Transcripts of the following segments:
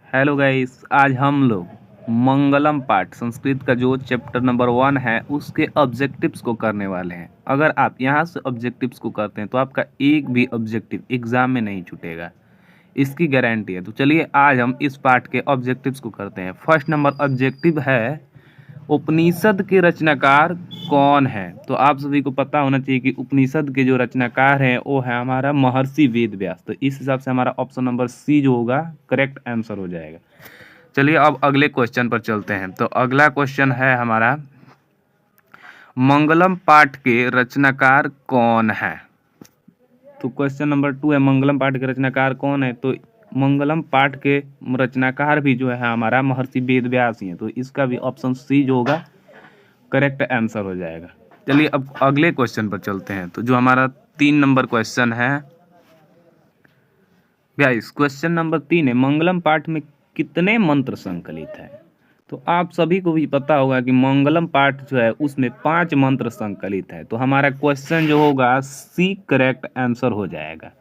Hello guys, आज हम लोग मंगलम पाठ संस्कृत का जो चैप्टर नंबर 1 है उसके ऑब्जेक्टिव्स को करने वाले हैं। अगर आप यहाँ से ऑब्जेक्टिव्स को करते हैं तो आपका एक भी ऑब्जेक्टिव एग्जाम में नहीं छूटेगा, इसकी गारंटी है। तो चलिए आज हम इस पाठ के ऑब्जेक्टिव्स को करते हैं। फर्स्ट नंबर ऑब्जेक्टिव है, उपनिषद के रचनाकार कौन है? तो आप सभी को पता होना चाहिए कि उपनिषद के जो रचनाकार हैं वो है हमारा महर्षि वेद व्यास। तो इस हिसाब से हमारा ऑप्शन नंबर सी जो होगा करेक्ट आंसर हो जाएगा। चलिए अब अगले क्वेश्चन पर चलते हैं। तो अगला क्वेश्चन है हमारा, मंगलम पाठ के रचनाकार कौन है? तो क्वेश्चन नंबर 2 है, मंगलम पाठ के रचनाकार कौन है? तो मंगलम पाठ के रचनाकार भी जो है हमारा महर्षि वेद व्यास ही है। तो इसका भी ऑप्शन सी जो होगा करेक्ट आंसर हो जाएगा। चलिए अब अगले क्वेश्चन पर चलते हैं। तो जो हमारा 3 नंबर क्वेश्चन है गाइस, क्वेश्चन नंबर 3 है, मंगलम पाठ में कितने मंत्र संकलित है? तो आप सभी को भी पता होगा कि मंगलम पाठ जो है उसमें 5 मंत्र संकलित है। तो हमारा क्वेश्चन जो होगा सी करेक्ट आंसर हो जाएगा।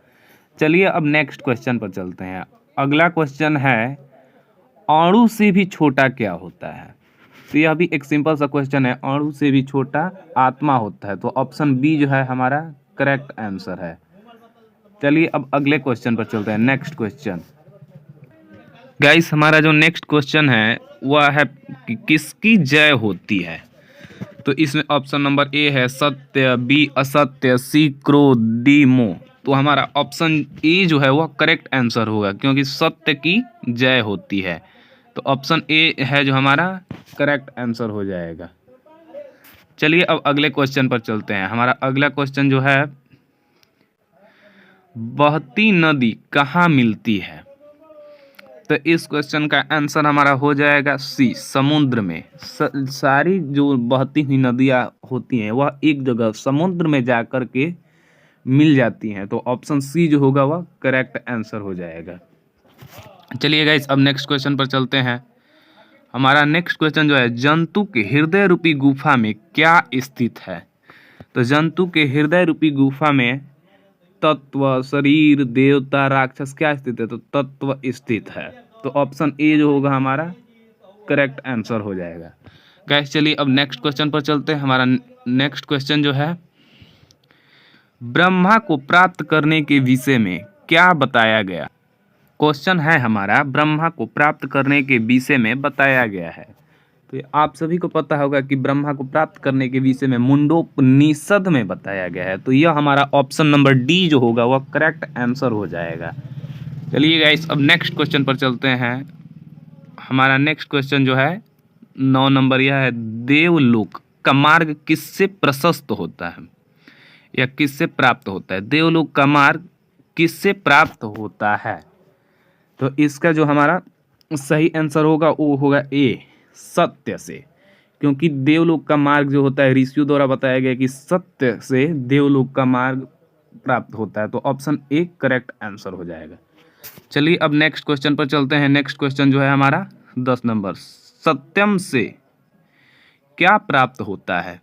चलिए अब नेक्स्ट क्वेश्चन पर चलते हैं। अगला क्वेश्चन है, अणु से भी छोटा क्या होता है? तो यह भी एक सिंपल सा क्वेश्चन है, अणु से भी छोटा आत्मा होता है। तो ऑप्शन बी जो है हमारा करेक्ट आंसर है। चलिए अब अगले क्वेश्चन पर चलते हैं। नेक्स्ट क्वेश्चन गाइस, हमारा जो नेक्स्ट क्वेश्चन है वह है कि किसकी जय होती है? तो इसमें ऑप्शन नंबर ए है सत्य, बी असत्य, सी क्रोध, डी मोह। तो हमारा ऑप्शन ए जो है वह करेक्ट आंसर होगा क्योंकि सत्य की जय होती है। तो ऑप्शन ए है जो हमारा करेक्ट आंसर हो जाएगा। चलिए अब अगले क्वेश्चन पर चलते हैं। हमारा अगला क्वेश्चन जो है, बहती नदी कहाँ मिलती है? तो इस क्वेश्चन का आंसर हमारा हो जाएगा सी, समुद्र में। सारी जो बहती हुई नदियाँ होती हैं वह एक जगह समुद्र में जा कर के मिल जाती हैं। तो ऑप्शन सी जो होगा वह करेक्ट आंसर हो जाएगा। चलिए गाइस अब नेक्स्ट क्वेश्चन पर चलते हैं। हमारा नेक्स्ट क्वेश्चन जो है, जंतु के हृदय रूपी गुफा में क्या स्थित है? तो जंतु के हृदय रूपी गुफा में तत्व, शरीर, देवता, राक्षस क्या स्थित है? तो तत्व स्थित है। तो ऑप्शन ए जो होगा हमारा करेक्ट आंसर हो जाएगा। गाइस चलिए अब नेक्स्ट क्वेश्चन पर चलते हैं। हमारा नेक्स्ट क्वेश्चन जो है, ब्रह्मा को प्राप्त करने के विषय में क्या बताया गया? क्वेश्चन है हमारा, ब्रह्मा को प्राप्त करने के विषय में बताया गया है। तो आप सभी को पता होगा कि ब्रह्मा को प्राप्त करने के विषय में मुंडोपनिषद में बताया गया है। तो यह हमारा ऑप्शन नंबर डी जो होगा वह करेक्ट आंसर हो जाएगा। चलिए गाइस अब नेक्स्ट क्वेश्चन पर चलते हैं। हमारा नेक्स्ट क्वेश्चन जो है 9 नंबर यह है, देवलोक का मार्ग किससे प्रशस्त होता है या किससे प्राप्त होता है? देवलोक का मार्ग किससे प्राप्त होता है? तो इसका जो हमारा सही आंसर होगा वो होगा ए, सत्य से। क्योंकि देवलोक का मार्ग जो होता है ऋषियों द्वारा बताया गया कि सत्य से देवलोक का मार्ग प्राप्त होता है। तो ऑप्शन ए करेक्ट आंसर हो जाएगा। चलिए अब नेक्स्ट क्वेश्चन पर चलते हैं। नेक्स्ट क्वेश्चन जो है हमारा 10 नंबर, सत्यम से क्या प्राप्त होता है?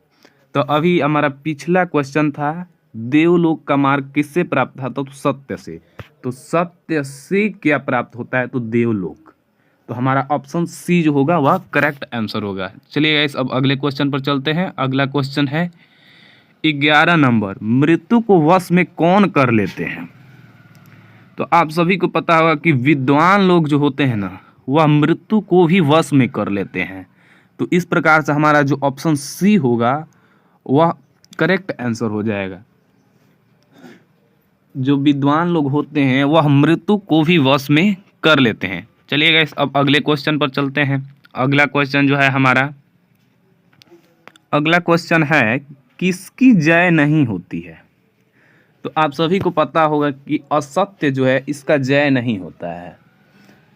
तो अभी हमारा पिछला क्वेश्चन था देवलोक का मार्ग किससे प्राप्त था? तो सत्य से। तो सत्य से क्या प्राप्त होता है? तो देवलोक। तो हमारा ऑप्शन सी जो होगा वह करेक्ट आंसर होगा। चलिए गाइस अब अगले क्वेश्चन पर चलते हैं। अगला क्वेश्चन है 11 नंबर, मृत्यु को वश में कौन कर लेते हैं? तो आप सभी को पता होगा कि विद्वान लोग जो होते हैं ना वह मृत्यु को भी वश में कर लेते हैं। तो इस प्रकार से हमारा जो ऑप्शन सी होगा वह करेक्ट आंसर हो जाएगा। जो विद्वान लोग होते हैं वह मृत्यु को भी वश में कर लेते हैं। चलिए गाइस अब अगले क्वेश्चन पर चलते हैं। अगला क्वेश्चन जो है हमारा, अगला क्वेश्चन है, किसकी जय नहीं होती है? तो आप सभी को पता होगा कि असत्य जो है इसका जय नहीं होता है।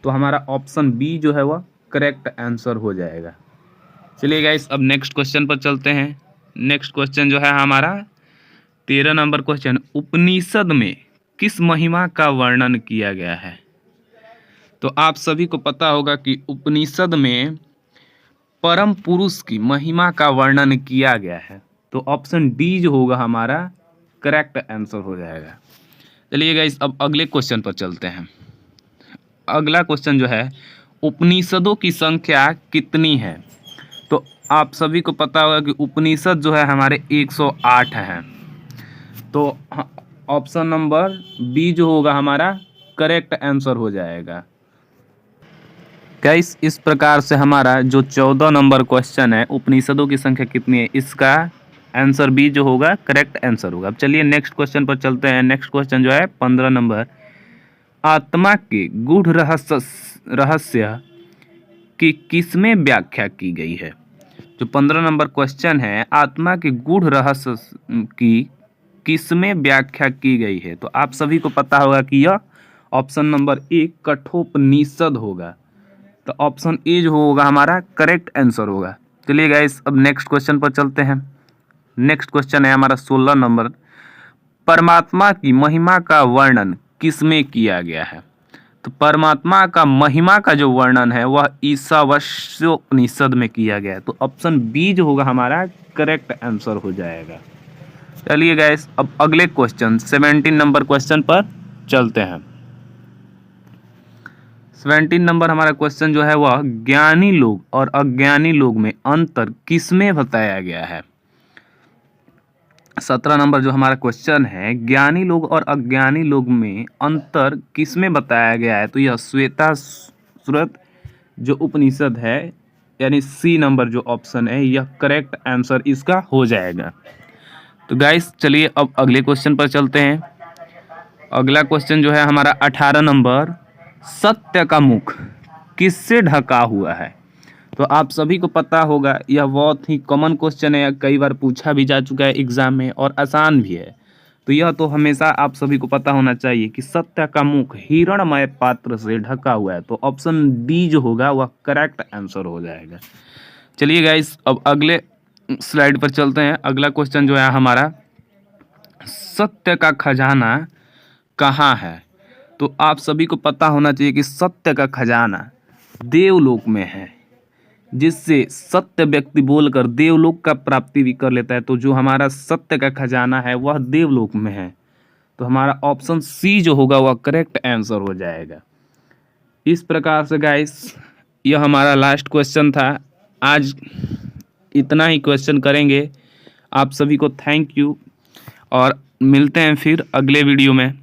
तो हमारा ऑप्शन बी जो है वह करेक्ट आंसर हो जाएगा। चलिए गाइस अब नेक्स्ट क्वेश्चन पर चलते हैं। नेक्स्ट क्वेश्चन जो है हमारा 13 नंबर क्वेश्चन, उपनिषद में किस महिमा का वर्णन किया गया है? तो आप सभी को पता होगा कि उपनिषद में परम पुरुष की महिमा का वर्णन किया गया है। तो ऑप्शन डी जो होगा हमारा करेक्ट आंसर हो जाएगा। चलिए गाइस अब अगले क्वेश्चन पर चलते हैं। अगला क्वेश्चन जो है, उपनिषदों की संख्या कितनी है? तो आप सभी को पता होगा कि उपनिषद जो है हमारे 108 हैं। तो ऑप्शन नंबर बी जो होगा हमारा करेक्ट आंसर हो जाएगा। गाइस, इस प्रकार से हमारा जो 14 नंबर क्वेश्चन है, उपनिषदों की संख्या कितनी है, इसका आंसर बी जो होगा करेक्ट आंसर होगा। अब चलिए नेक्स्ट क्वेश्चन पर चलते हैं। नेक्स्ट क्वेश्चन जो है 15 नंबर, आत्मा के गूढ़ रहस्य की किसमें व्याख्या की गई है? जो 15 नंबर क्वेश्चन है, आत्मा के गूढ़ रहस्य की किसमें व्याख्या की गई है? तो आप सभी को पता होगा कि यह ऑप्शन नंबर ए कठोपनिषद होगा। तो ऑप्शन ए जो होगा हमारा करेक्ट आंसर होगा। चलिए गाइस, अब नेक्स्ट क्वेश्चन पर चलते हैं। नेक्स्ट क्वेश्चन है हमारा 16 नंबर, परमात्मा की महिमा का वर्णन किसमें किया गया है? तो परमात्मा का महिमा का जो वर्णन है वह ईशावास्योपनिषद में किया गया है। तो ऑप्शन बी जो होगा हमारा करेक्ट आंसर हो जाएगा। चलिए गाइस, अब अगले क्वेश्चन 17 नंबर क्वेश्चन पर चलते हैं। 17 नंबर हमारा क्वेश्चन जो है वह ज्ञानी लोग और अज्ञानी लोग में अंतर किसमें बताया गया है? 17 नंबर जो हमारा क्वेश्चन है, ज्ञानी लोग और अज्ञानी लोग में अंतर किसमें बताया गया है? तो यह श्वेताश्वतर जो उपनिषद है, यानी सी नंबर जो ऑप्शन है, यह करेक्ट आंसर इसका हो जाएगा। तो गाइस चलिए अब अगले क्वेश्चन पर चलते हैं। अगला क्वेश्चन जो है हमारा 18 नंबर, सत्य का मुख किससे ढका हुआ है? तो आप सभी को पता होगा, यह बहुत ही कॉमन क्वेश्चन है, कई बार पूछा भी जा चुका है एग्जाम में और आसान भी है। तो यह तो हमेशा आप सभी को पता होना चाहिए कि सत्य का मुख हिरणमय पात्र से ढका हुआ है। तो ऑप्शन डी जो होगा वह करेक्ट आंसर हो जाएगा। चलिए गाइस, अब अगले स्लाइड पर चलते हैं। अगला क्वेश्चन जो है हमारा, सत्य का खजाना कहाँ है? तो आप सभी को पता होना चाहिए कि सत्य का खजाना देवलोक में है, जिससे सत्य व्यक्ति बोलकर देवलोक का प्राप्ति भी कर लेता है। तो जो हमारा सत्य का खजाना है वह देवलोक में है। तो हमारा ऑप्शन सी जो होगा वह करेक्ट आंसर हो जाएगा। इस प्रकार से गाइस, यह हमारा लास्ट क्वेश्चन था। आज इतना ही क्वेश्चन करेंगे। आप सभी को थैंक यू और मिलते हैं फिर अगले वीडियो में।